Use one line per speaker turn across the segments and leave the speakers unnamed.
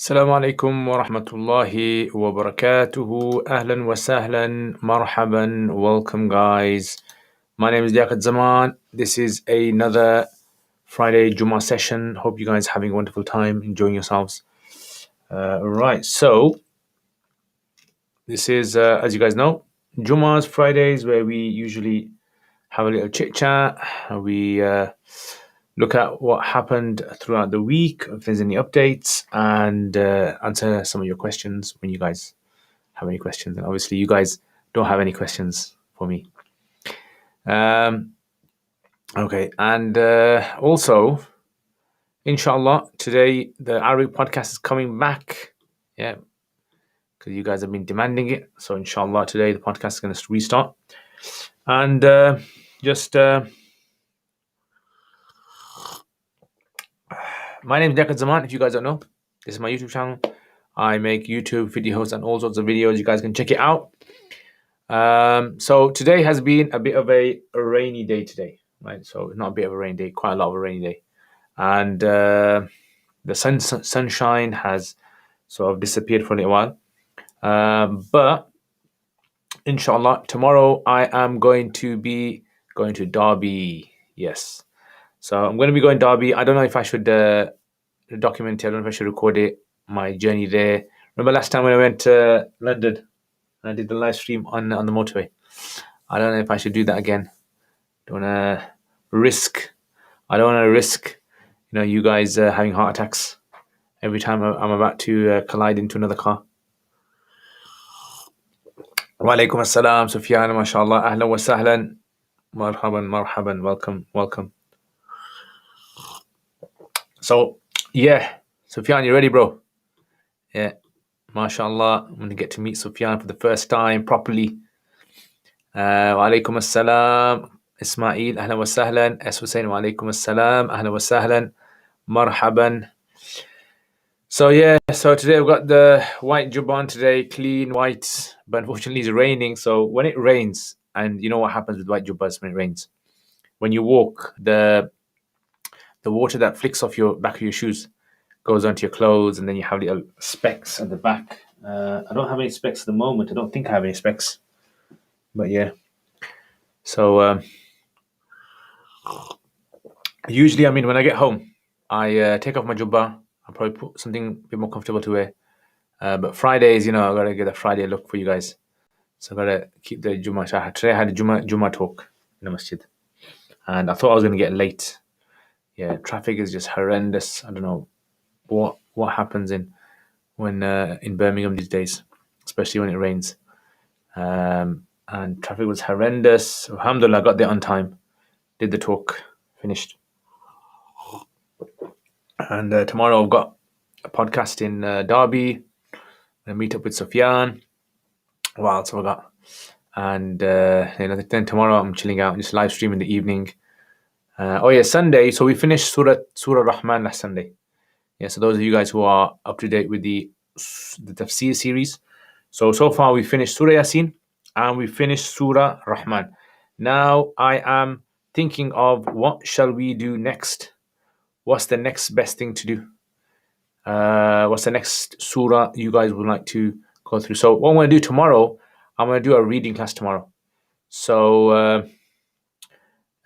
السلام عليكم ورحمة الله وبركاته. أهلا وسهلا مرحبا. Welcome guys. My name is Liaqat Zaman. This is another Friday Jummah session. Hope you guys are having a wonderful time, enjoying yourselves. Right, so this is, as you guys know, Jummah's Fridays, where we usually have a little chit chat. We look at what happened throughout the week, if there's any updates, and answer some of your questions when you guys have any questions. And obviously, you guys don't have any questions for me. Okay, and also, inshallah, today the Arabic podcast is coming back. Yeah, because you guys have been demanding it. So, inshallah, today the podcast is going to restart. And just. My name is Liaqat Zaman. If you guys don't know, this is my YouTube channel. I make YouTube videos and all sorts of videos. You guys can check it out. So today has been a bit of a rainy day today, right? So not a bit of a rainy day, quite a lot of a rainy day. And the sunshine has sort of disappeared for a little while. But inshallah, tomorrow I am going to be going to Derby. Yes. So I'm going to be going Derby. I don't know if I should document it. I don't know if I should record it, my journey there. Remember last time when I went to London and I did the live stream on the motorway? I don't know if I should do that again. I don't want to risk, you guys having heart attacks every time I'm about to collide into another car. Wa alaikum assalam, Sufyan, mashallah, ahlan wa sahlan, marhaban, welcome. So, yeah, Sufyan, you ready, bro? Yeah, mashallah, I'm going to get to meet Sufyan for the first time properly. Wa alaikum assalam, Ismail, ahlan wa sahlan. S. Hussein, wa alaikum assalam, ahlan wa sahlan, marhaban. So today we've got the white jubban today, clean white, but unfortunately it's raining. So when it rains, and you know what happens with white jubbas when it rains, when you walk, the water that flicks off your back of your shoes goes onto your clothes, and then you have little specks at the back. I don't have any specks at the moment. I don't think I have any specks, but yeah. So usually, when I get home, I take off my jubba. I'll probably put something a bit more comfortable to wear. But Fridays, I gotta get a Friday look for you guys. So I gotta keep the Jummah. Today I had a Jummah talk in the masjid, and I thought I was gonna get late. Yeah, traffic is just horrendous. I don't know what happens in Birmingham these days, especially when it rains. And traffic was horrendous. Alhamdulillah, I got there on time. Did the talk, finished. And tomorrow I've got a podcast in Derby. I meet up with Sufyan. What else have I got? And then tomorrow I'm chilling out, just live stream in the evening. Sunday. So we finished Surah Rahman last Sunday. Yeah, so those of you guys who are up to date with the Tafsir series. So far we finished Surah Yasin and we finished Surah Rahman. Now I am thinking of what shall we do next? What's the next best thing to do? What's the next surah you guys would like to go through? So what I'm going to do tomorrow, I'm going to do a reading class tomorrow. So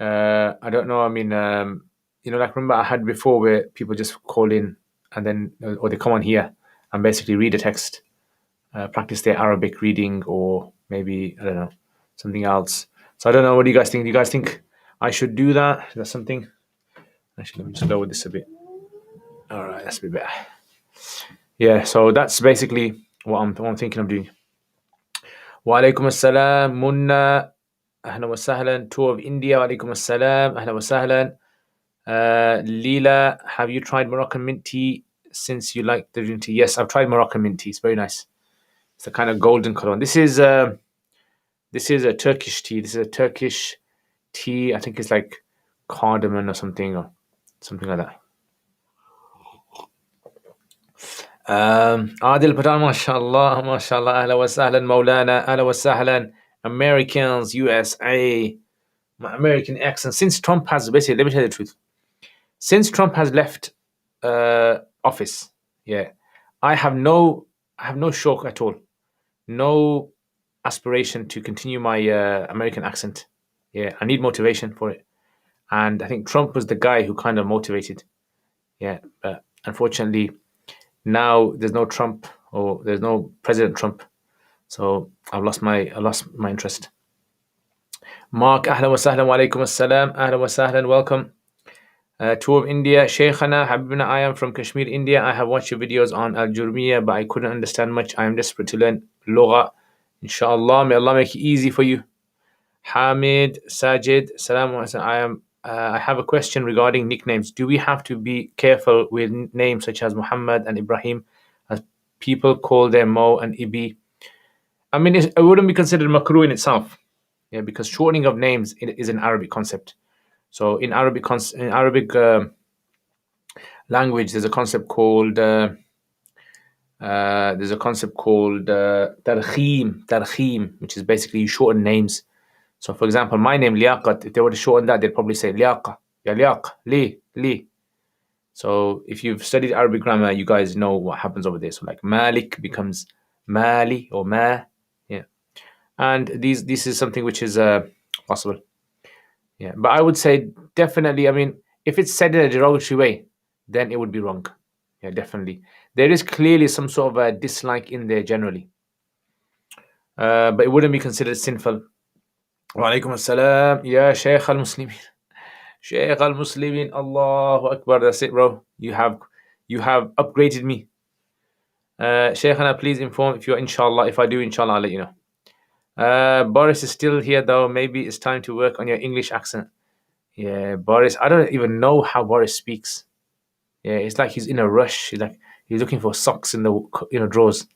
I don't know. Like remember I had before where people just call in and then, or they come on here and basically read a text, practice their Arabic reading, or maybe, I don't know, something else. So I don't know. What do you guys think? Do you guys think I should do that? Is that something? Actually, let me just lower this a bit. All right, that's a bit better. Yeah, so that's basically what I'm thinking of doing. Wa alaikum assalam, Munna, ahlan wa sahlan. Tour of India, wa alaikum assalam, ahlan wa sahlan. Leela, have you tried Moroccan mint tea since you like the green tea? Yes, I've tried Moroccan mint tea. It's very nice. It's a kind of golden color. This is a Turkish tea. This is a Turkish tea. I think it's like cardamom or something like that. Adil Patan, mashallah, ahla wa sahlan, Maulana, ahla wa sahlan, Americans, USA, my American accent. Since Trump has, basically, let me tell you the truth. Since Trump has left office, yeah, I have no shauq at all, no aspiration to continue my American accent. Yeah, I need motivation for it, and I think Trump was the guy who kind of motivated. Yeah, but unfortunately now there's no Trump, or there's no President Trump, so I lost my interest. Mark, ahlan wa sahlan wa alaikum assalam, ahlan wa sahlan, welcome. Tour of India, Shaykhana, Habibna, I am from Kashmir, India. I have watched your videos on Al Jurmiya, but I couldn't understand much. I am desperate to learn Lugha. Inshallah, may Allah make it easy for you. Hamid, Sajid, Salam alaikum. I have a question regarding nicknames. Do we have to be careful with names such as Muhammad and Ibrahim, as people call them Mo and Ibi? I mean, it wouldn't be considered makruh in itself, yeah, because shortening of names is an Arabic concept. So in Arabic language, there's a concept called tarkhim, which is basically you shorten names. So, for example, my name Liaqat, if they were to shorten that, they'd probably say Liaqa, Ya Liaq, Li. So, if you've studied Arabic grammar, you guys know what happens over there. So, like Malik becomes Mali or Ma, yeah. And this is something which is possible, yeah. But I would say definitely. I mean, if it's said in a derogatory way, then it would be wrong. Yeah, definitely. There is clearly some sort of a dislike in there generally, but it wouldn't be considered sinful. Wa alaikum assalam, ya Shaykh al Muslimin. Shaykh al Muslimin, Allahu Akbar. That's it, bro. You have upgraded me. Shaykhana, please inform if you're inshallah. If I do, inshallah, I'll let you know. Boris is still here though. Maybe it's time to work on your English accent. Yeah, Boris. I don't even know how Boris speaks. Yeah, it's like he's in a rush. He's looking for socks in the drawers,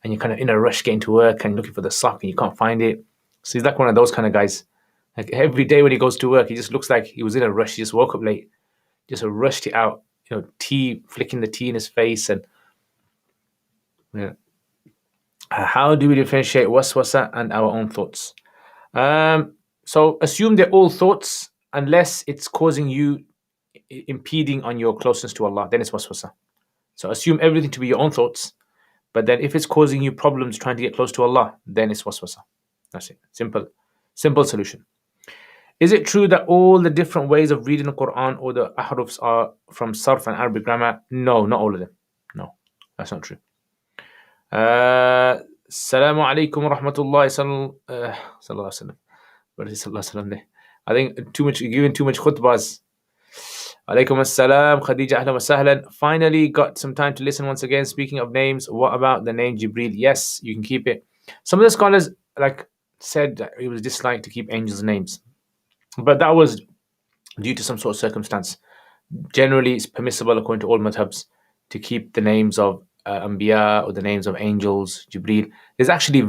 and you're kind of in a rush getting to work, and you're looking for the sock, and you can't find it. So he's like one of those kind of guys. Like every day when he goes to work, he just looks like he was in a rush. He just woke up late, just rushed it out. Tea, flicking the tea in his face, and yeah. How do we differentiate waswasa and our own thoughts? So assume they're all thoughts, unless it's causing you, impeding on your closeness to Allah. Then it's waswasa. So assume everything to be your own thoughts, but then if it's causing you problems trying to get close to Allah, then it's waswasa. That's it. Simple solution. Is it true that all the different ways of reading the Quran or the ahrufs are from sarf and Arabic grammar? No, not all of them. No, that's not true. Assalamu alaikum wa rahmatullahi sallallahu alaihi wasallam. I think giving too much khutbahs. Alaikum assalam, Khadija, ahlan wa sahlan. Finally got some time to listen once again. Speaking of names, what about the name Jibril? Yes, you can keep it. Some of the scholars said that it was disliked to keep angels' names, but that was due to some sort of circumstance. Generally, it's permissible according to all madhabs to keep the names of Anbiya or the names of angels, Jibril. There's actually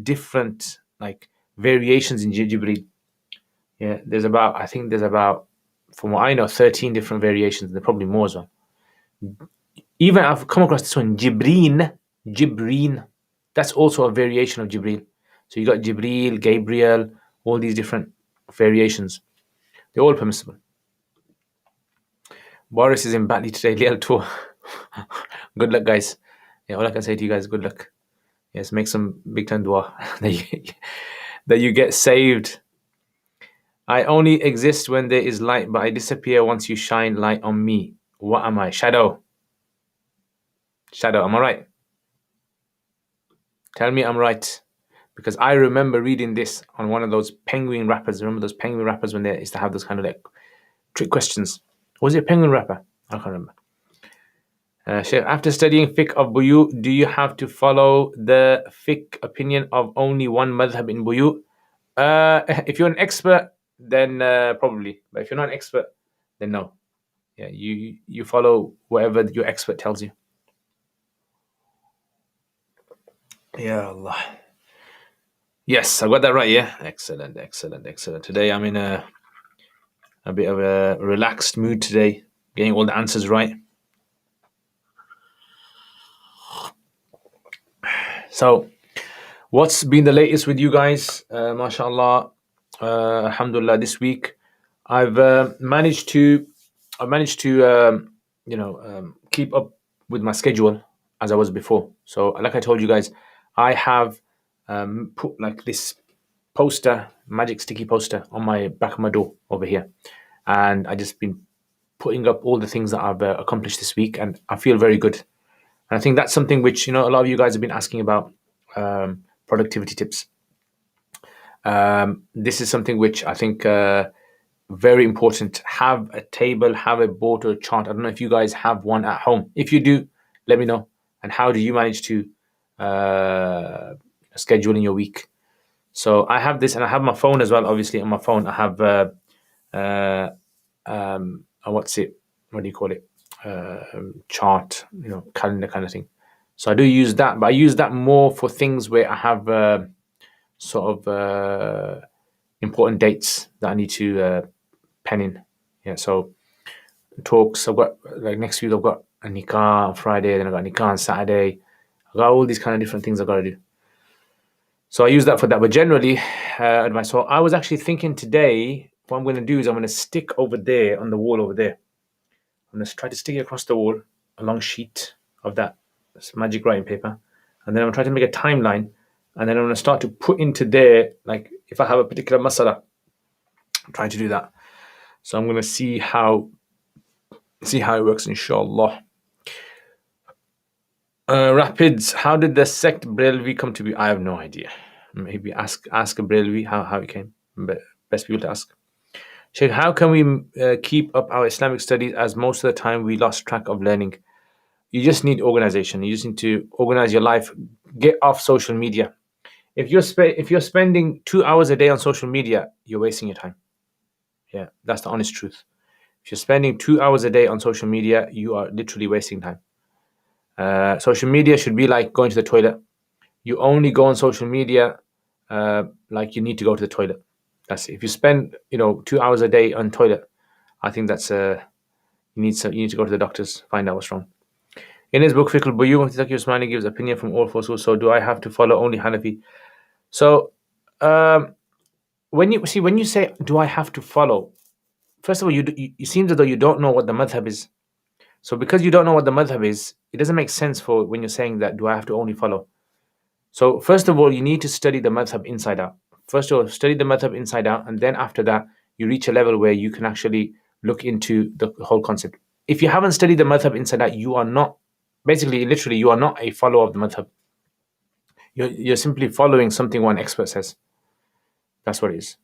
different variations in Jibril. Yeah, there's about, from what I know, 13 different variations. There are probably more as well. Even I've come across this one, Jibreen. That's also a variation of Jibril. So you got Jibril, Gabriel, all these different variations. They're all permissible. Boris is in Batley today, Lial tour. Good luck, guys. Yeah, all I can say to you guys, good luck. Yes, make some big time dua that you get saved. I only exist when there is light, but I disappear once you shine light on me. What am I? Shadow, am I right? Tell me I'm right. Because I remember reading this on one of those penguin rappers. Remember those penguin rappers when they used to have those kind of trick questions? Was it a penguin rapper? I can't remember. After studying fiqh of buyu, do you have to follow the fiqh opinion of only one madhab in buyu? If you're an expert, then probably. But if you're not an expert, then no. Yeah, you follow whatever your expert tells you. Ya Allah. Yes, I got that right, yeah? Excellent. Today I'm in a bit of a relaxed mood today, getting all the answers right. So, what's been the latest with you guys? MashaAllah, alhamdulillah, this week I've managed to keep up with my schedule. as I was before. So, like I told you guys, I have put like this poster, magic sticky poster, on my back of my door over here, and I just been putting up all the things that I've accomplished this week, and I feel very good. And I think that's something which, a lot of you guys have been asking about, productivity tips. This is something which I think very important. Have a table, have a board or a chart. I don't know if you guys have one at home. If you do, let me know. And how do you manage to schedule in your week? So I have this, and I have my phone as well. Obviously, on my phone, I have what's it? What do you call it? Chart, calendar kind of thing. So I do use that, but I use that more for things where I have sort of important dates that I need to pen in. Yeah. So talks. I've got like next week. I've got a nikah on Friday. Then I got a nikah on Saturday. I've got all these kind of different things I've got to do. So I use that for that. But generally, advice. So I was actually thinking today, what I'm going to do is I'm going to stick over there on the wall over there. I'm going to try to stick it across the wall, a long sheet of that magic writing paper. And then I'm going to try to make a timeline. And then I'm going to start to put into there, like if I have a particular masala, I'm trying to do that. So I'm going to see how it works, inshallah. Rapids, how did the sect Brelvi come to be? I have no idea. Maybe ask a Brelvi how it came. But best people to ask. Sheikh, how can we keep up our Islamic studies, as most of the time we lost track of learning? You just need organization. You just need to organize your life. Get off social media. If you're spending 2 hours a day on social media, you're wasting your time. Yeah, that's the honest truth. If you're spending 2 hours a day on social media, you are literally wasting time. Social media should be like going to the toilet. You only go on social media like you need to go to the toilet. That's it. If you spend 2 hours a day on toilet, I think that's you need to go to the doctors, find out what's wrong. In his book Fiqh al-Buyum, Mufti Taqi Usmani gives opinion from all four schools. So do I have to follow only Hanafi? So when you say do I have to follow, first of all, it seems as though you don't know what the madhab is. So because you don't know what the madhab is, it doesn't make sense for when you're saying that do I have to only follow. So first of all, you need to study the madhab inside out. First of all, study the madhab inside out, and then after that, you reach a level where you can actually look into the whole concept. If you haven't studied the madhab inside out, you are not, basically, literally, you are not a follower of the madhab. You're simply following something one expert says. That's what it is.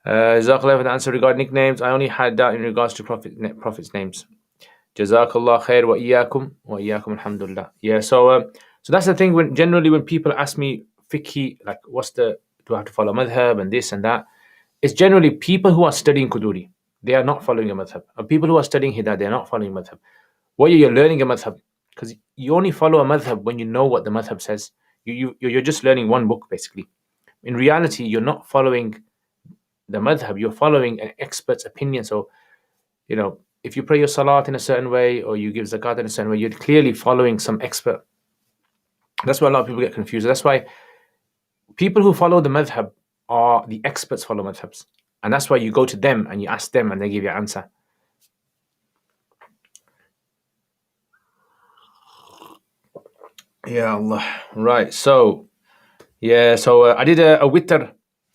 Jazakallah for the answer regarding nicknames. I only had that in regards to Prophet's names. Jazakallah khair wa iyyakum alhamdulillah. Yeah, so that's the thing. When people ask me fiqh, like do I have to follow madhab and this and that, it's generally people who are studying Quduri, they are not following a madhab. And people who are studying Hidayah, they are not following madhab. What you're learning a madhab, because you only follow a madhab when you know what the madhab says. You're just learning one book basically. In reality, you're not following the madhab, you're following an expert's opinion. So, if you pray your salat in a certain way or you give zakat in a certain way, you're clearly following some expert. That's why a lot of people get confused. That's why people who follow the madhab are the experts follow madhabs. And that's why you go to them and you ask them and they give you an answer. Yeah, Allah. Right. So, I did a witr.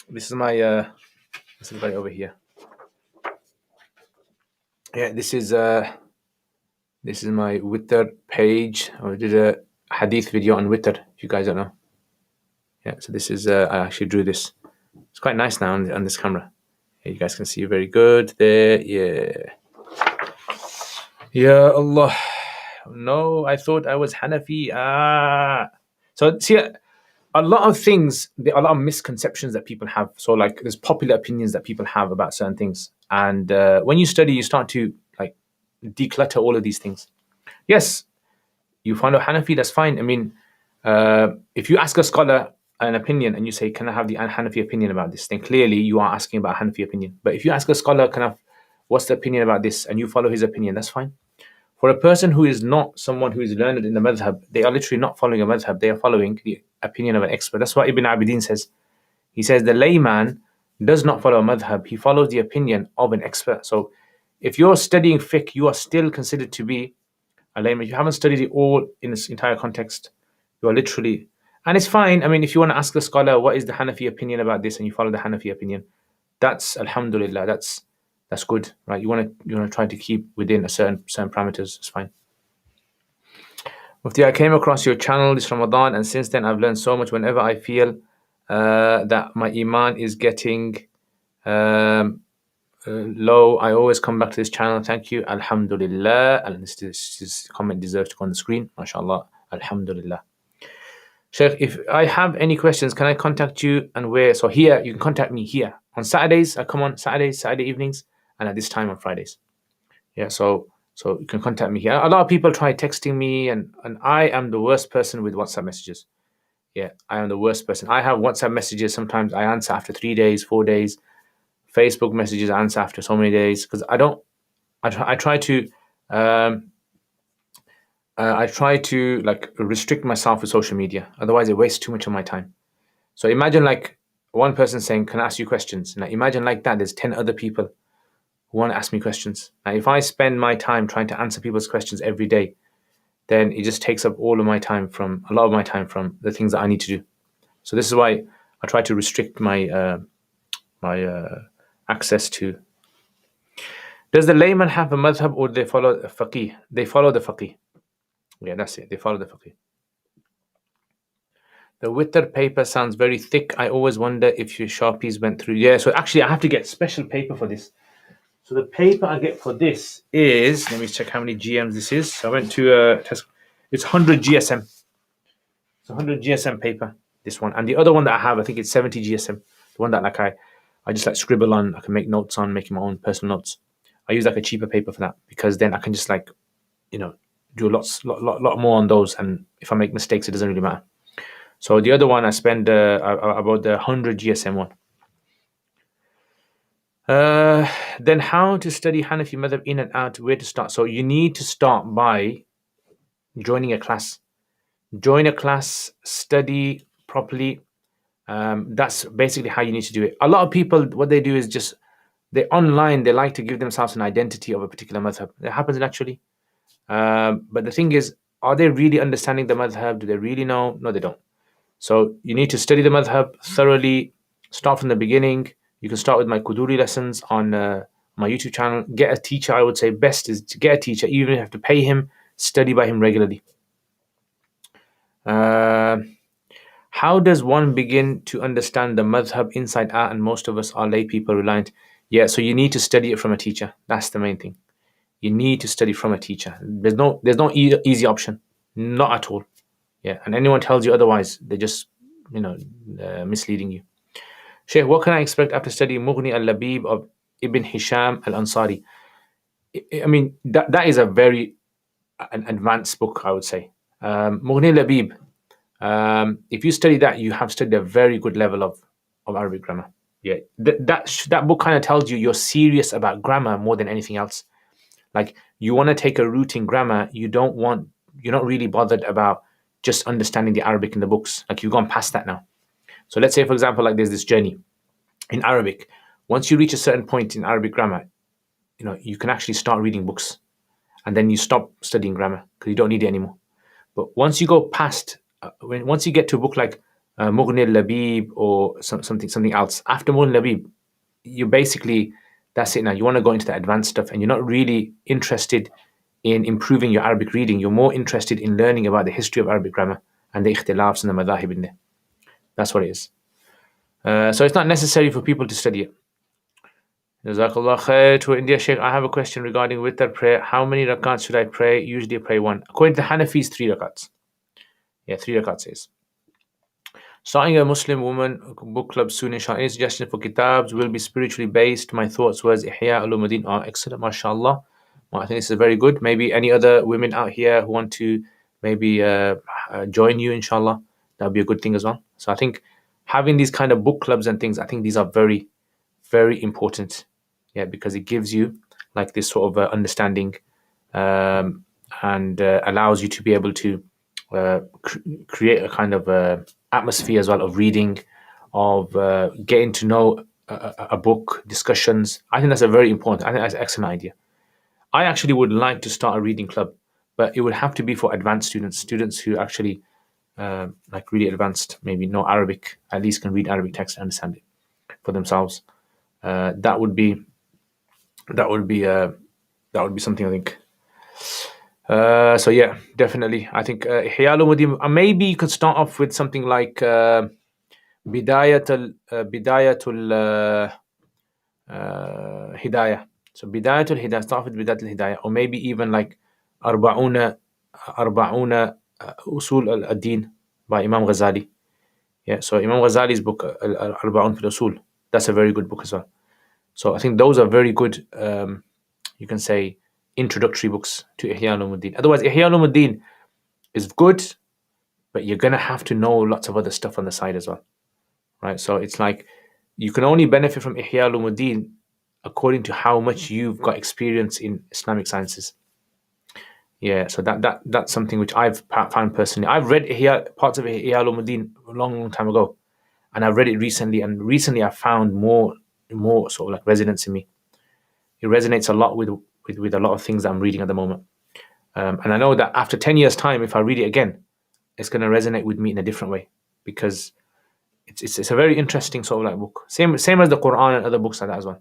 This is my, this is right over here. Yeah, this is my witr page. I did a hadith video on witr, if you guys don't know. Yeah, so this is, I actually drew this. It's quite nice now on this camera. Yeah, you guys can see very good there. Yeah. Ya Allah. No, I thought I was Hanafi. So see, a lot of things, there are a lot of misconceptions that people have. So like there's popular opinions that people have about certain things. And when you study, you start to like declutter all of these things. Yes, you find out Hanafi, that's fine. I mean, if you ask a scholar an opinion and you say, can I have the Hanafi opinion about this? Then clearly you are asking about Hanafi opinion. But if you ask a scholar, what's the opinion about this? And you follow his opinion, that's fine. For a person who is not someone who is learned in the madhab, they are literally not following a madhab, they are following the opinion of an expert. That's what Ibn Abidin says. He says the layman does not follow a madhab, he follows the opinion of an expert. So if you're studying fiqh, you are still considered to be If you haven't studied it all in its entire context, you are literally, and it's fine. I mean, if you want to ask the scholar what is the Hanafi opinion about this, and you follow the Hanafi opinion, that's alhamdulillah. That's good, right? You want to try to keep within a certain parameters. It's fine. Mufti, I came across your channel this Ramadan, and since then I've learned so much. Whenever I feel that my iman is getting low, I always come back to this channel. Thank you, alhamdulillah. And this comment deserves to go on the screen. MashaAllah, alhamdulillah. Sheikh, if I have any questions, can I contact you and where? So here, you can contact me here. On Saturdays, I come on Saturday evenings, and at this time on Fridays. Yeah, so you can contact me here. A lot of people try texting me, and I am the worst person with WhatsApp messages. Yeah, I am the worst person. I have WhatsApp messages. Sometimes I answer after 3 days, 4 days. Facebook messages I answer after so many days because I try to like restrict myself with social media. Otherwise, it wastes too much of my time. So imagine like one person saying, "Can I ask you questions?" Now imagine like that. There's 10 other people who want to ask me questions. Now, if I spend my time trying to answer people's questions every day, then it just takes up a lot of my time from the things that I need to do. So this is why I try to restrict my access to. Does the layman have a madhab or they follow the faqih? They follow the faqih. Yeah, that's it. They follow the faqih. The witr paper sounds very thick. I always wonder if your Sharpies went through. Yeah, so actually I have to get special paper for this. So the paper I get for this is, let me check how many GMs this is. So I went to test. It's 100 GSM. It's 100 GSM paper, this one. And the other one that I have, I think it's 70 GSM. The one that like I just like scribble on, I can make notes on, making my own personal notes. I use like a cheaper paper for that because then I can just like, do a lot more on those. And if I make mistakes, it doesn't really matter. So the other one I spend about the 100 GSM one. Then how to study Hanafi madhab in and out, where to start? So you need to start by joining a class. Join a class, study properly. That's basically how you need to do it. A lot of people, what they do is just, they like to give themselves an identity of a particular madhab. It happens naturally. But the thing is, are they really understanding the madhab? Do they really know? No, they don't. So you need to study the madhab thoroughly, start from the beginning. You can start with my Quduri lessons on my YouTube channel. Get a teacher. I would say best is to get a teacher, even if you have to pay him, study by him regularly. How does one begin to understand the madhab inside out? And most of us are lay people reliant. Yeah, so you need to study it from a teacher. That's the main thing. You need to study from a teacher. There's no easy option, not at all. Yeah, and anyone tells you otherwise, they're just misleading you. Sheikh, what can I expect after studying Mughni al-Labib of Ibn Hisham al-Ansari? I mean, that is a very an advanced book, I would say. Mughni al-Labib, if you study that, you have studied a very good level of Arabic grammar. Yeah, that book kind of tells you you're serious about grammar more than anything else. Like you want to take a route in grammar, you're not really bothered about just understanding the Arabic in the books. Like you've gone past that now. So let's say, for example, like there's this journey in Arabic. Once you reach a certain point in Arabic grammar, you can actually start reading books, and then you stop studying grammar because you don't need it anymore. But once you go past, once you get to a book like Mughni al-Labib or something else, after Mughni al-Labib, you basically, that's it now. You want to go into the advanced stuff, and you're not really interested in improving your Arabic reading. You're more interested in learning about the history of Arabic grammar and the ikhtilafs and the madhahib in there. That's what it is. So it's not necessary for people to study it. Jazakallah khair. To India, Sheikh, I have a question regarding witr prayer. How many rakats should I pray? Usually I pray one. According to the Hanafis, 3 rakats. Yeah, 3 rakats is. Starting a Muslim woman book club soon, inshallah. Any suggestions for kitabs will be spiritually based? My thoughts was Ihya Ulumuddin are excellent, mashallah. Well, I think this is very good. Maybe any other women out here who want to maybe join you, inshallah, that would be a good thing as well. So I think having these kind of book clubs and things, I think these are very, very important. Yeah, because it gives you like this sort of understanding and allows you to be able to create a kind of atmosphere as well of reading, of getting to know a book, discussions. I think that's a very important, I think that's an excellent idea. I actually would like to start a reading club, but it would have to be for advanced students who actually like really advanced, maybe know Arabic, at least can read Arabic text and understand it for themselves. That would be that would be something, I think. So yeah, definitely. I think Ihya Ulumuddin. Maybe you could start off with something like Bidayatul Hidayah. So Bidayatul Hidayah. Start with Bidayatul Hidayah, or maybe even like Arba'una Usul al-Din by Imam Ghazali. Yeah. So Imam Ghazali's book Arba'un fil Usul. That's a very good book as well. So I think those are very good. You can say introductory books to Ihya Ulumuddin. Otherwise, Ihya Ulumuddin is good, but you're gonna have to know lots of other stuff on the side as well, right? So it's like you can only benefit from Ihya Ulumuddin according to how much you've got experience in Islamic sciences. Yeah, so that's something which I've found personally. I've read parts of Ihya Ulumuddin a long time ago, and I've read it recently. And recently, I found more sort of like resonance in me. It resonates a lot with a lot of things that I'm reading at the moment. And I know that after 10 years' time, if I read it again, it's going to resonate with me in a different way, because it's a very interesting sort of like book. Same as the Quran and other books like that as well.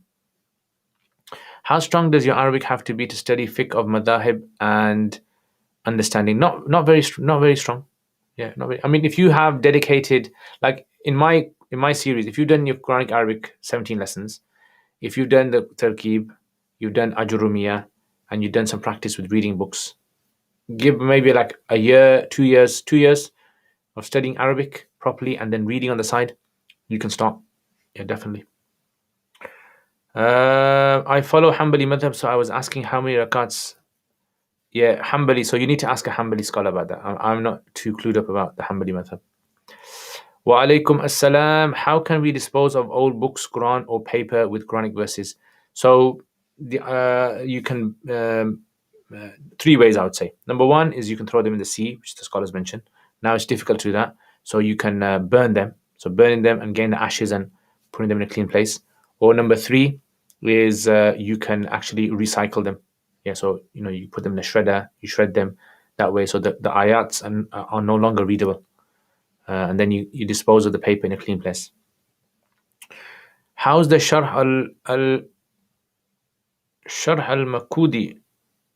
How strong does your Arabic have to be to study fiqh of madhahib and understanding? Not very strong. Yeah, not very. I mean, if you have dedicated, like in my series, if you've done your Quranic Arabic 17 lessons, if you've done the Tarkib, you've done Ajurumiyah, and you've done some practice with reading books, give maybe like a year, 2 years of studying Arabic properly and then reading on the side, you can start. Yeah, definitely. I follow Hanbali madhab, so I was asking how many rakats. Yeah, Hanbali. So you need to ask a Hanbali scholar about that. I'm not too clued up about the Hanbali madhab. Wa alaikum assalam. How can we dispose of old books, Quran, or paper with Quranic verses? So you can three ways, I would say. Number one is you can throw them in the sea, which the scholars mentioned. Now it's difficult to do that, so you can burn them. So burning them and getting the ashes and putting them in a clean place. Or number three is you can actually recycle them. Yeah, so you put them in a shredder, you shred them that way, so that the ayats are no longer readable, and then you dispose of the paper in a clean place. How's the Sharh al Makudi?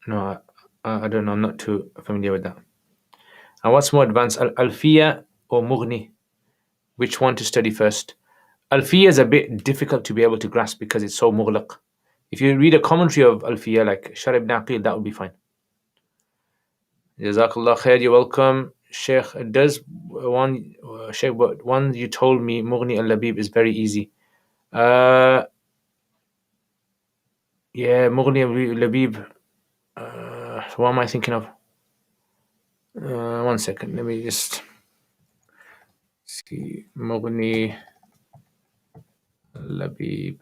No, I don't know. I'm not too familiar with that. And what's more advanced, Alfiya or Mughni? Which one to study first? Alfiya is a bit difficult to be able to grasp because it's so mughlaq. If you read a commentary of Alfiya like Sharh ibn Aqil, that would be fine. Jazakallah khair, you're welcome. Sheikh, does one Sheikh, but one you told me, Mughni al-Labib, is very easy. Yeah, Mughni al-Labib. What am I thinking of? 1 second, let me just see. Mughni al-Labib.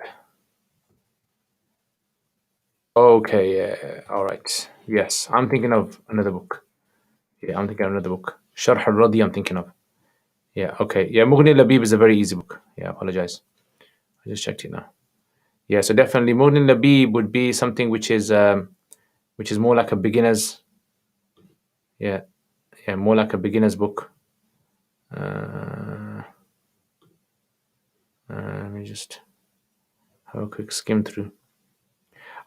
Okay, yeah, all right. Yes, I'm thinking of another book. Yeah, I'm thinking of another book. Sharh al-Radi, I'm thinking of. Yeah, okay. Yeah, Mughni al-Labib is a very easy book. Yeah, I apologize. I just checked it now. Yeah, so definitely Mughni al-Labib would be something which is more like a beginner's. Yeah, more like a beginner's book. Let me just have a quick skim through.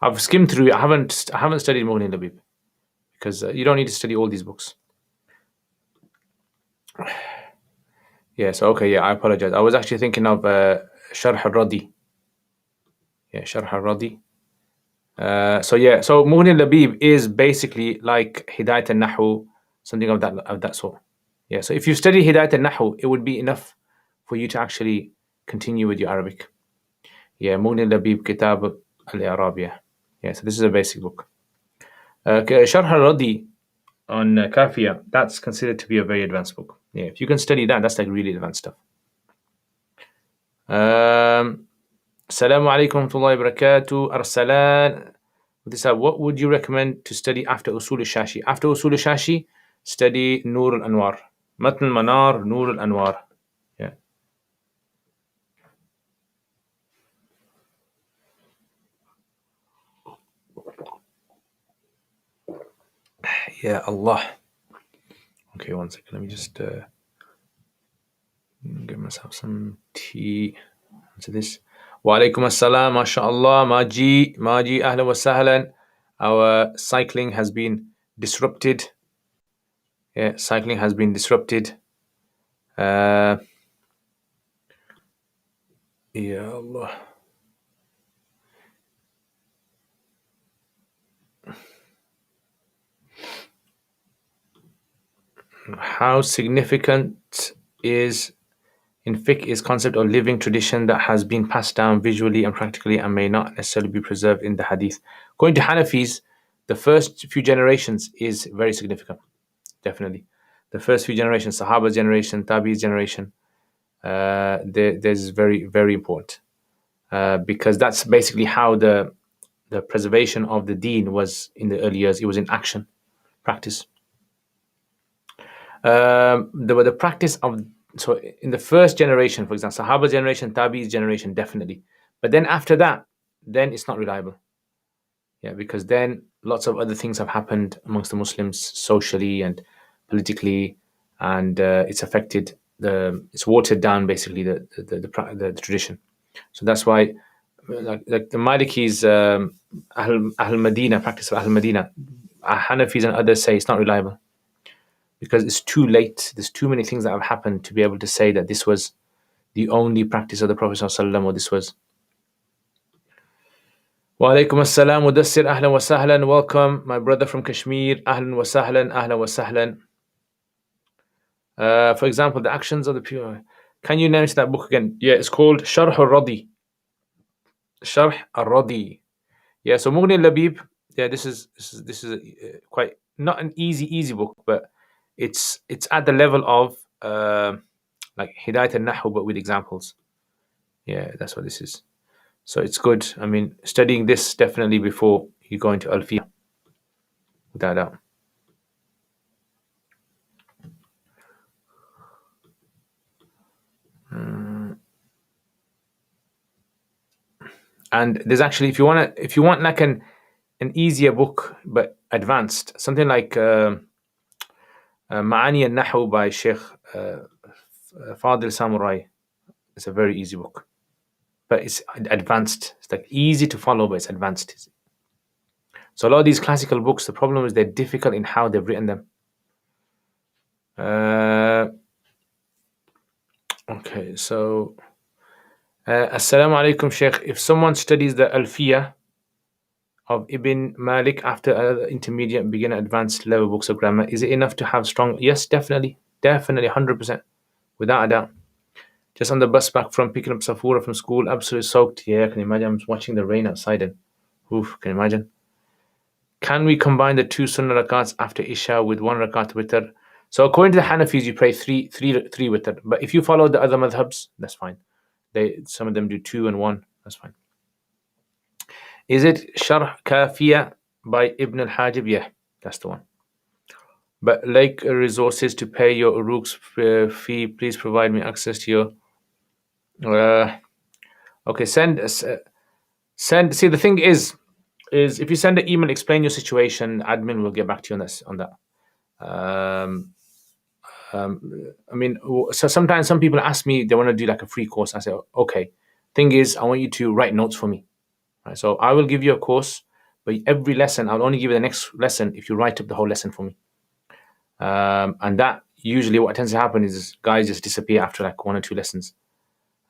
I've skimmed through. I haven't studied Mughni al-Labib because you don't need to study all these books. Yeah, so okay, yeah, I apologize. I was actually thinking of Sharh al-Radi. Yeah, Sharh al-Radi. So Mughni al-Labib is basically like Hidayat al-Nahu, something of that sort. Yeah, so if you study Hidayat al-Nahu, it would be enough for you to actually continue with your Arabic. Yeah, Mughni al-Labib Kitab al-I'rab. Yeah, so this is a basic book. Sharh al-Radi on Kafiya, that's considered to be a very advanced book. Yeah, if you can study that, that's like really advanced stuff. Assalamu alaikum wa rahmatullahi wa barakatuh. Arsalan. What would you recommend to study after Usul al-Shashi? After Usul al-Shashi, study Nur al-Anwar. Matn al-Manar, Nur al-Anwar. Yeah. Ya Allah. Okay, one second. Let me just get myself some tea. Answer this. Wa alaikum assalam, mashallah, Maji, ahlan wa sahlan. Our cycling has been disrupted. Yeah, cycling has been disrupted. Ya Allah. How significant is in fiqh is concept of living tradition that has been passed down visually and practically and may not necessarily be preserved in the hadith. According to Hanafis, the first few generations is very significant, definitely. The first few generations, Sahaba generation, Tabi's generation, there's very, very important. Because that's basically how the preservation of the deen was in the early years. It was in action, practice. The practice of, so in the first generation, for example, Sahaba generation, Tabi's generation, definitely. But then after that, then it's not reliable. Yeah, because then lots of other things have happened amongst the Muslims socially and politically, and it's affected it's watered down basically the tradition. So that's why, like the Malikis, Ahl Medina, practice of Ahl Medina, Hanafis and others say it's not reliable because it's too late. There's too many things that have happened to be able to say that this was the only practice of the Prophet ﷺ, or this was. Wa alaikum assalam, Mudassir, ahlan wa sahlan. Welcome, my brother from Kashmir. Ahlan wa sahlan, ahlan wa sahlan. For example, the actions of the pure. Can you name that book again? Yeah, it's called Sharh al-Radi. Sharh al-Radi. Yeah, so Mughni al-Labib. Yeah, this is quite not an easy book, but it's at the level of like Hidayat al-Nahu, but with examples. Yeah, that's what this is. So it's good. I mean, studying this definitely before you go into Alfiya, without doubt. And there's actually, if you want like an easier book but advanced, something like Ma'ani al-Nahu by Sheikh Fadil Samurai. It's a very easy book, but it's advanced. It's like easy to follow, but it's advanced. So a lot of these classical books, the problem is they're difficult in how they've written them. Okay, so Assalamu alaikum, Sheikh. If someone studies the Alfiya of Ibn Malik after intermediate, beginner, advanced level books of grammar, is it enough to have strong? Yes, definitely, 100%, without a doubt. Just on the bus back from picking up Safura from school, absolutely soaked. Yeah, can you imagine? I'm watching the rain outside and, oof, can you imagine? Can we combine the two sunnah rakats after Isha with one rakat witr? So according to the Hanafis, you pray three witr. But if you follow the other madhabs, that's fine. Some of them do 2 and 1. That's fine. Is it Sharh Kafiya by Ibn al-Hajib? Yeah, that's the one. But like resources to pay your Uruk's fee, please provide me access to your. Okay, send. See, the thing is if you send an email, explain your situation, admin will get back to you on that. I mean, so sometimes some people ask me they want to do like a free course. I say, okay. Thing is, I want you to write notes for me. Right? So I will give you a course, but every lesson I'll only give you the next lesson if you write up the whole lesson for me. And that usually what tends to happen is guys just disappear after like 1 or 2 lessons.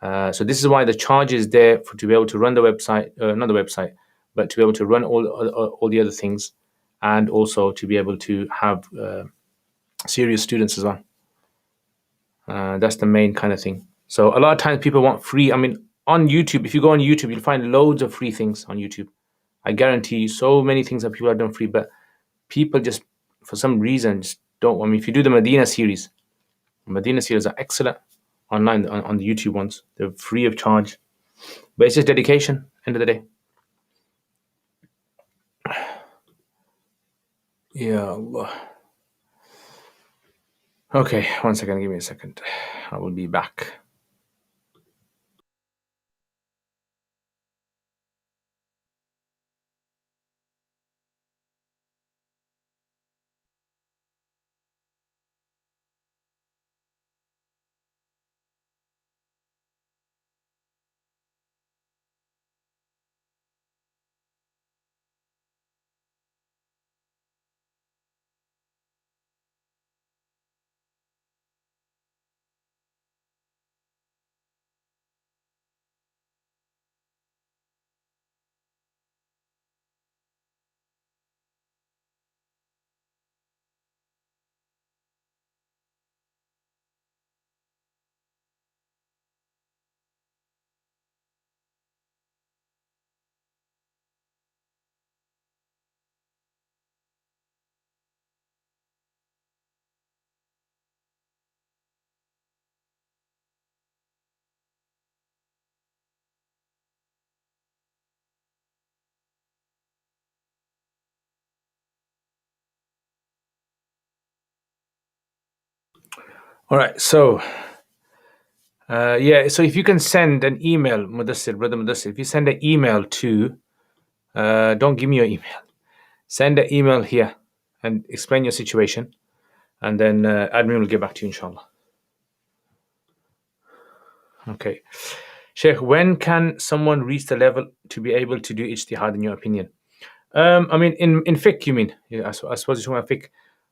So this is why the charge is there to be able to run the website, not the website, but to be able to run all the other things, and also to be able to have serious students as well. That's the main kind of thing. So a lot of times people want free. I mean, on YouTube, if you go on YouTube, you'll find loads of free things on YouTube. I guarantee you, so many things that people have done free, but people just, for some reason, just don't. I mean, if you do the Medina series are excellent online on the YouTube ones. They're free of charge, but it's just dedication. End of the day. Yeah, Allah. Okay, one second. Give me a second. I will be back. All right, so so if you can send an email, Mudassir, brother Mudassir, if you send an email to, don't give me your email, send an email here and explain your situation, and then admin will get back to you, inshallah. Okay. Sheikh, when can someone reach the level to be able to do ijtihad, in your opinion? I mean, in fiqh, you mean? Yeah, I suppose you're talking about fiqh.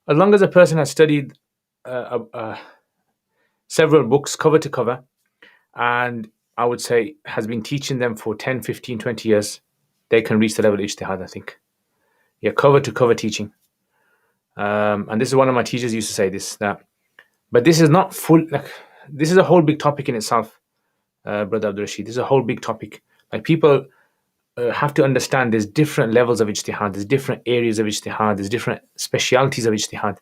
As long as a person has studied several books cover to cover, and I would say has been teaching them for 10, 15, 20 years, they can reach the level of ijtihad, I think. Yeah, cover to cover teaching. And this is one of my teachers used to say this, but this is not full, like, this is a whole big topic in itself, Brother Abdul Rashid. This is a whole big topic. Like, people have to understand there's different levels of ijtihad, there's different areas of ijtihad, there's different specialities of ijtihad.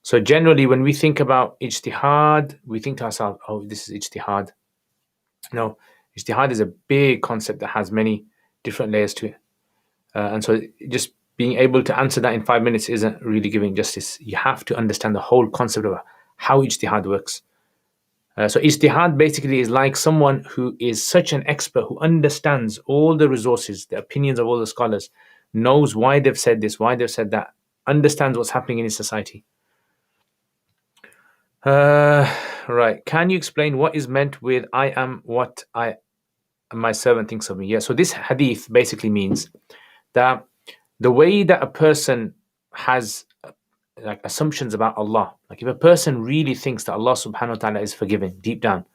So generally, when we think about ijtihad, we think to ourselves, oh, this is ijtihad. No, ijtihad is a big concept that has many different layers to it. And so just being able to answer that in 5 minutes isn't really giving justice. You have to understand the whole concept of how ijtihad works. So ijtihad basically is like someone who is such an expert, who understands all the resources, the opinions of all the scholars, knows why they've said this, why they've said that, understands what's happening in his society. Right. Can you explain what is meant with I am what my servant thinks of me? Yeah. So this hadith basically means that the way that a person has like assumptions about Allah, like if a person really thinks that Allah subhanahu wa ta'ala is forgiving deep down,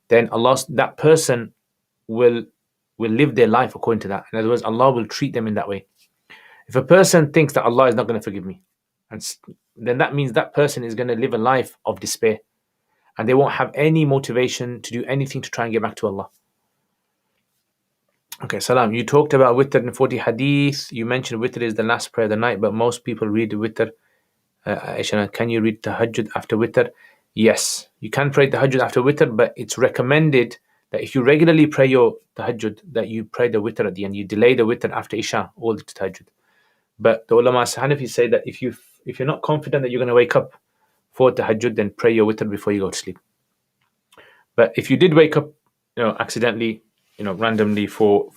then that person will live their life according to that. In other words, Allah will treat them in that way. If a person thinks that Allah is not going to forgive me, then that means that person is going to live a life of despair, and they won't have any motivation to do anything to try and get back to Allah. Okay, Salam. You talked about witr in 40 hadith. You mentioned witr is the last prayer of the night, but most people read the witr. Aisha, can you read tahajjud after witr? Yes, you can pray tahajjud after witr, but it's recommended that if you regularly pray your tahajjud, that you pray the witr at the end. You delay the witr after Isha, all the tahajjud. But the ulama Hanafi say that if you're not confident that you're going to wake up for tahajjud, then pray your witr before you go to sleep. But if you did wake up, accidentally, randomly for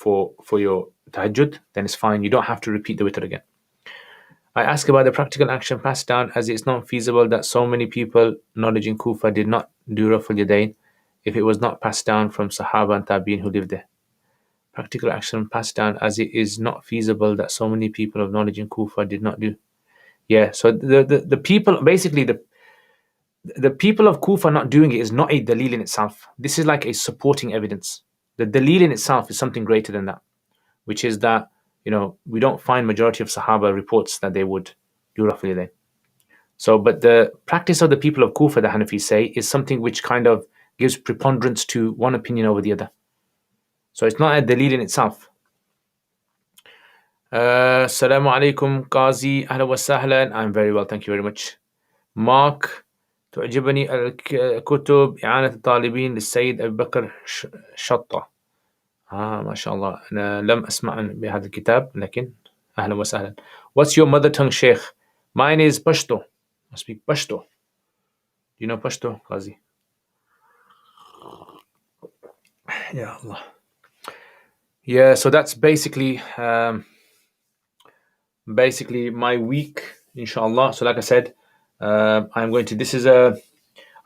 your tahajjud, then it's fine. You don't have to repeat the witr again. I ask about the practical action passed down, as it's not feasible that so many people knowledge in Kufa did not do Raful Yadayn if it was not passed down from Sahaba and Tabi'in who lived there. Practical action passed down, as it is not feasible that so many people of knowledge in Kufa did not do. Yeah, so the people, basically the people of Kufa not doing it is not a dalil in itself. This is like a supporting evidence. The dalil in itself is something greater than that, which is that, we don't find majority of Sahaba reports that they would do Raful Yadayn. So, but the practice of the people of Kufa, the Hanafis say, is something which kind of gives preponderance to one opinion over the other. So it's not a dalil in itself. Assalamu alaikum, Qazi. Ahla wa sahlan. I'm very well, thank you very much. Mark, تعجبني الكتب إعانة الطالبين للسيد أبي بكر شطة. ما شاء الله. أنا لم أسمع بهذا الكتاب لكن أهلا وسهلا. What's your mother tongue, Sheikh? Mine is Pashto. I speak Pashto. Do you know Pashto, Qazi? Ya Allah. Yeah, so that's basically my week, inshallah. So like I said, I'm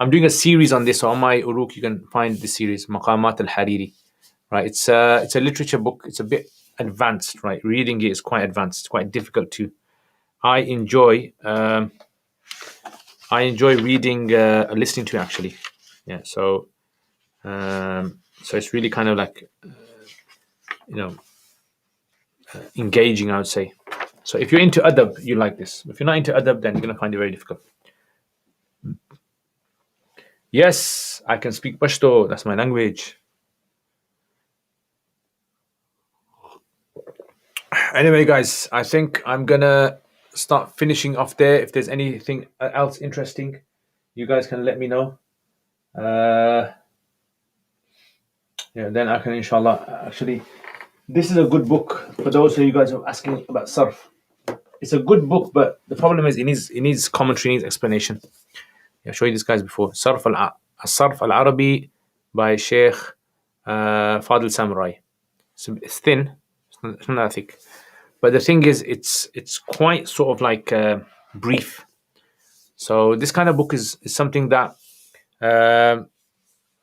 doing a series on this. So on my Uruk, you can find this series, Maqamat al-Hariri. Right, it's a literature book. It's a bit advanced, right? Reading it is quite advanced. It's quite difficult to. I enjoy reading, listening to it, actually. Yeah, so it's really kind of like, engaging, I would say. So if you're into adab, you like this. If you're not into adab, then you're going to find it very difficult. Yes, I can speak Pashto. That's my language. Anyway, guys, I think I'm going to start finishing off there. If there's anything else interesting, you guys can let me know. Then I can, inshallah, actually, this is a good book for those of you guys who are asking about sarf. It's a good book, but the problem is it needs commentary, it needs explanation. I showed you these guys before. Sarf al-Arabi by Sheikh Fadil Samurai. So it's thin, it's not that thick. But the thing is, it's quite sort of like brief. So this kind of book is something that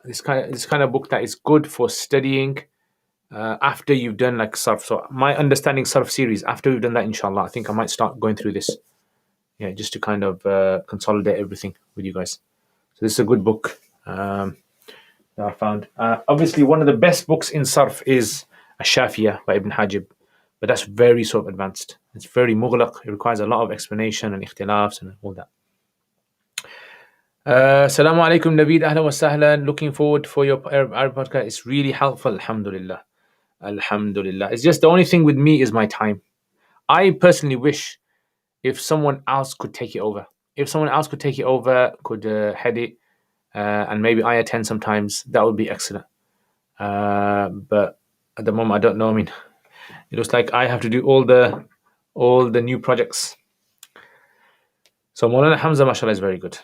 this kind of book that is good for studying after you've done like Sarf. So my understanding Sarf series, after we've done that, inshallah, I think I might start going through this. Yeah, just to kind of consolidate everything with you guys. So this is a good book that I found. Obviously, one of the best books in Sarf is Ash-Shafiyah by Ibn Hajib, but that's very sort of advanced. It's very mughlaq. It requires a lot of explanation and ikhtilafs and all that. Assalamu alaikum, Naveed. Ahlan wa sahlan. Looking forward for your Arabic podcast. It's really helpful. Alhamdulillah. Alhamdulillah. It's just the only thing with me is my time. I personally wish if someone else could take it over. If someone else could take it over, could head it, and maybe I attend sometimes, that would be excellent. But at the moment, I don't know. I mean, it looks like I have to do all the new projects. So Maulana Hamza, mashallah, is very good.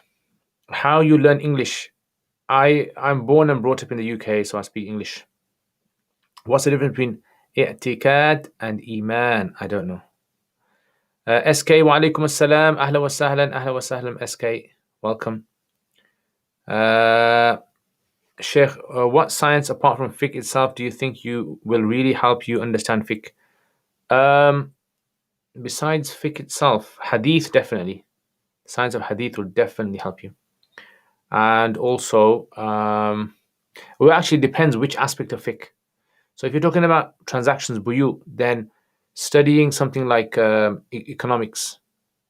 How you learn English? I'm born and brought up in the UK, so I speak English. What's the difference between i'tiqad and iman? I don't know. SK, wa alaikum assalam. Ahla wa sahlan, SK. Welcome. Sheikh, what science apart from fiqh itself do you think you will really help you understand fiqh? Besides fiqh itself, hadith definitely. Science of hadith will definitely help you. And also, well, actually depends which aspect of fiqh. So if you're talking about transactions, buyu, then studying something like economics,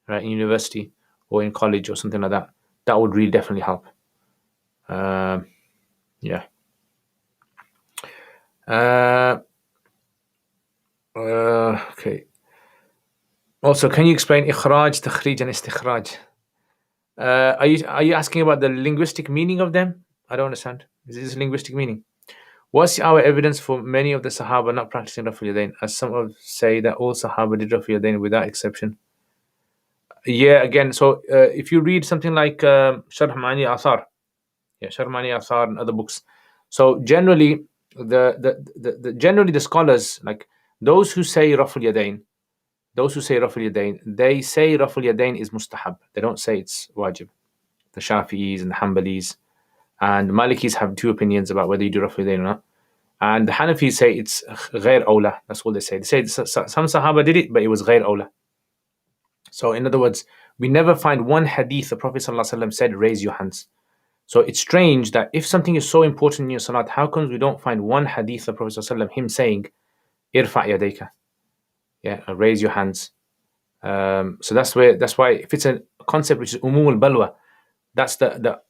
right, in university or in college or something like that, that would really definitely help. Yeah. Okay. Also, can you explain ikhraj, takhrij, and istikhraj? Are you asking about the linguistic meaning of them? I don't understand. Is this linguistic meaning? What's our evidence for many of the Sahaba not practicing Raf'ul Yadayn? As some of say that all Sahaba did Raf'ul Yadayn without exception. Yeah, again, so if you read something like Sharh Ma'ani Athar, Sharh Ma'ani Athar and other books, so generally generally the scholars, like those who say Raf'ul Yadayn, they say Raf'ul Yadayn is mustahab. They don't say it's wajib. The Shafi'is and the Hanbalis and Malikis have two opinions about whether you do Raf'ul Yadayn or not. And the Hanafis say it's ghair awla. That's what they say. They say some Sahaba did it, but it was ghair awla. So in other words, we never find one hadith the Prophet ﷺ said, raise your hands. So it's strange that if something is so important in your salat, how comes we don't find one hadith the Prophet ﷺ, him saying, irfa' yadayka, raise your hands. So that's why if it's a concept which is umum al-balwa, that's the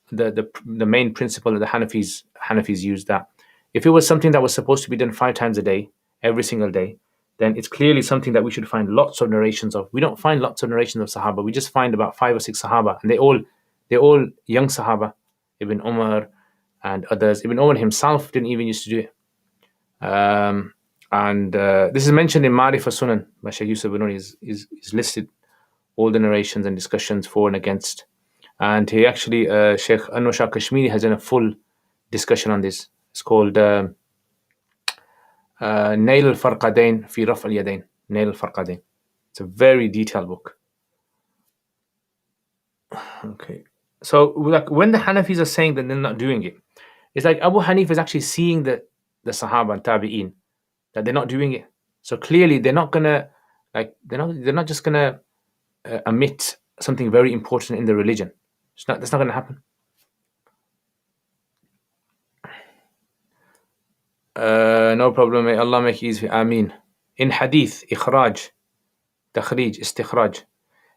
main principle that the Hanafis use, that if it was something that was supposed to be done 5 times a day, every single day, then it's clearly something that we should find lots of narrations of. We don't find lots of narrations of Sahaba. We just find about 5 or 6 Sahaba, and they're all young Sahaba. Ibn Umar and others. Ibn Umar himself didn't even used to do it. And this is mentioned in Ma'rifah Sunan by Shaykh Yusuf bin Nuri. Is listed all the narrations and discussions for and against. And he actually, Sheikh Anwar Shah Kashmiri has done a full discussion on this. It's called Nail al-Farqadain fi Raf' al-Yadayn. Nail al-Farqadain. It's a very detailed book. Okay. So like when the Hanafis are saying that they're not doing it, it's like Abu Hanifa is actually seeing the Sahaba and Tabi'in that they're not doing it. So clearly they're not gonna, like, they're not just gonna omit something very important in the religion. That's not gonna happen. No problem. May Allah make it easy. Ameen. In hadith, ikhraj, takhrij, istikhraj,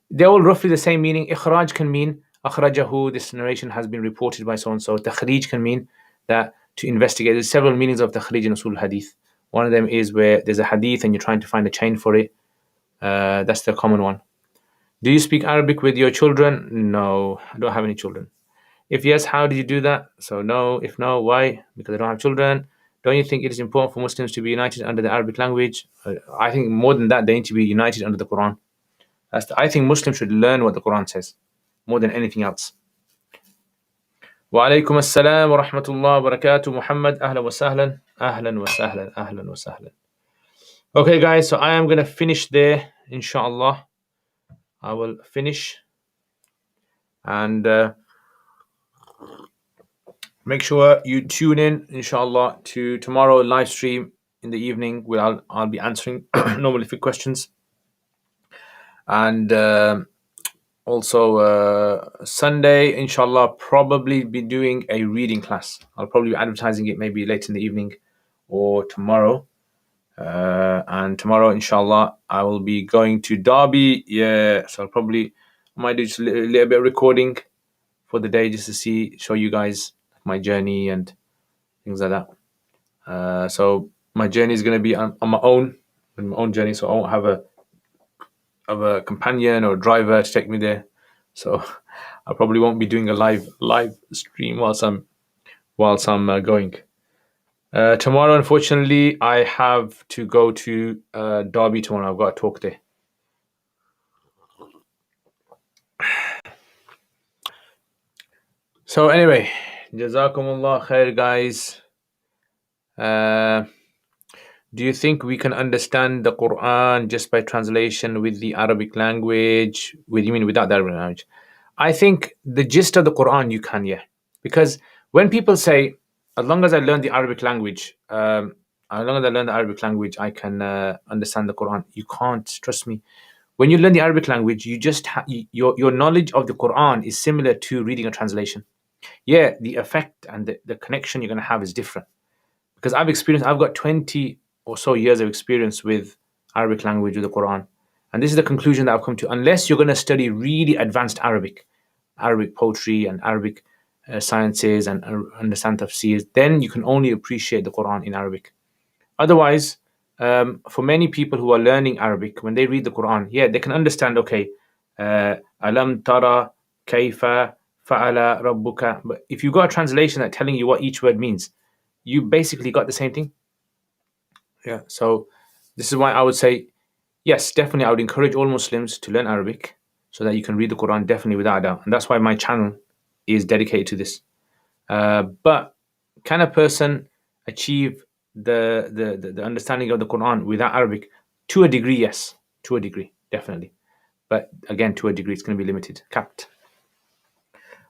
they're all roughly the same meaning. Ikhraj can mean akhrajahu, this narration has been reported by so and so. Takhrij can mean that to investigate. There's several meanings of takhrij in usul hadith. One of them is where there's a hadith and you're trying to find a chain for it. That's the common one. Do you speak Arabic with your children? No, I don't have any children. If yes, how did you do that? So no. If no, why? Because I don't have children. Don't you think it is important for Muslims to be united under the Arabic language? I think more than that, they need to be united under the Quran. I think Muslims should learn what the Quran says more than anything else. وعليكم السلام ورحمة الله وبركاته. Muhammad, أهلا وسهلا. أهلا وسهلا. أهلا وسهلا. Okay, guys, so I am going to finish there, inshallah. I will finish. And make sure you tune in, inshallah, to tomorrow live stream in the evening where I'll be answering normally few questions. And also Sunday, inshallah, probably be doing a reading class. I'll probably be advertising it maybe late in the evening or tomorrow. And tomorrow, inshallah, I will be going to Derby. Yeah, so I might do just a little bit of recording for the day just to show you guys my journey and things like that. So my journey is going to be on my own journey, so I won't have a companion or driver to take me there. So I probably won't be doing a live stream whilst I'm going. Tomorrow, unfortunately, I have to go to Derby tomorrow. I've got a talk there. So anyway, Jazakumullah khair, guys. Do you think we can understand the Quran just by translation with the Arabic language? Without the Arabic language? I think the gist of the Quran you can, yeah. Because when people say, as long as I learn the Arabic language, I can understand the Quran. You can't, trust me. When you learn the Arabic language, you just your knowledge of the Quran is similar to reading a translation. Yeah, the effect and the connection you're going to have is different. Because I've got 20 or so years of experience with Arabic language, with the Quran. And this is the conclusion that I've come to. Unless you're going to study really advanced Arabic poetry and Arabic sciences and understand tafsir, then you can only appreciate the Quran in Arabic. Otherwise, for many people who are learning Arabic, when they read the Quran, yeah, they can understand, okay, alam tara kayfa fa'ala rabbuka. But if you've got a translation that's telling you what each word means, you basically got the same thing. Yeah, so this is why I would say, yes, definitely I would encourage all Muslims to learn Arabic so that you can read the Quran definitely without a doubt. And that's why my channel is dedicated to this. But can a person achieve the understanding of the Quran without Arabic? To a degree, yes. To a degree, definitely. But again, to a degree, it's going to be limited, capped.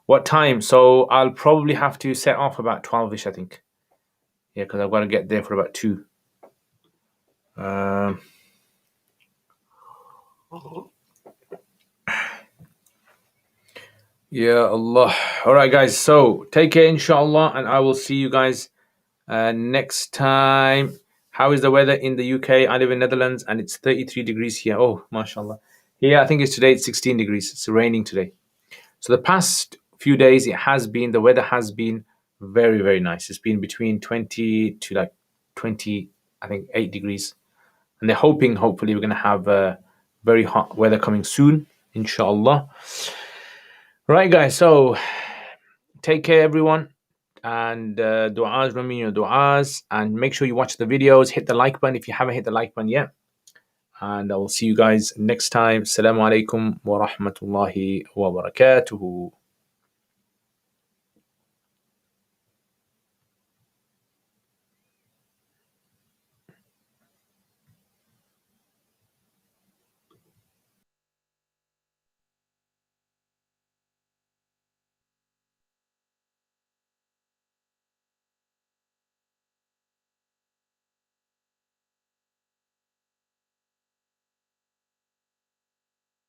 What time? So I'll probably have to set off about 12ish, I think. Yeah, because I've got to get there for about 2. Yeah, Allah. All right, guys. So take care, inshallah, and I will see you guys next time. How is the weather in the UK? I live in Netherlands, and it's 33 degrees here. Oh, mashallah. Here, I think it's 16 degrees. It's raining today. So the past few days, the weather has been very, very nice. It's been between 20 to like 20, I think 8 degrees. And they're hopefully we're going to have very hot weather coming soon, inshallah. Right, guys, so take care, everyone, and du'as, remember your du'as, and make sure you watch the videos, hit the like button if you haven't hit the like button yet, and I will see you guys next time. Assalamu alaikum wa rahmatullahi wa barakatuhu.